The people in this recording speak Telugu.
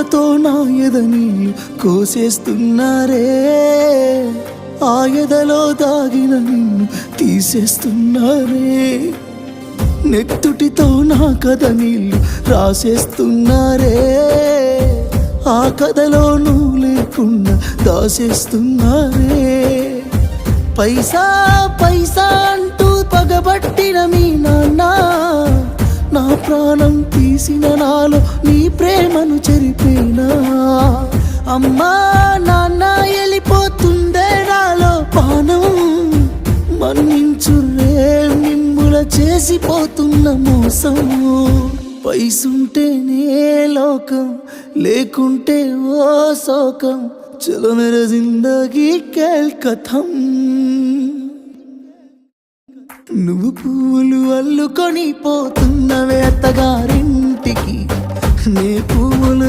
చూపులతో నా ఎదనీళ్ళు కోసేస్తున్నారే, ఆ ఎదలో దాగిన నిన్ను తీసేస్తున్నారే, నెత్తుటితో నా కథ నీళ్ళు రాసేస్తున్నారే, ఆ కథలో నువ్వు లేకుండా దాసేస్తున్నారే. పైసా పైసా అంటూ పగబట్టిన మీ నాన్న నా ప్రాణం తీసిన నాలో నీ ప్రేమను చెరిపోయినా. అమ్మా నాన్న వెళ్ళిపోతుందే నాలో పానం, మన్నించురే నిమ్ముల చేసిపోతున్న మోసం. పైసుంటేనే లోకం, లేకుంటే ఓ శోకం, చలో మేరా జిందగీ కేల్ కథం. నువ్వు పూలు అల్లుకొని పోతున్నవే అత్తగారింటికి, నే పూలు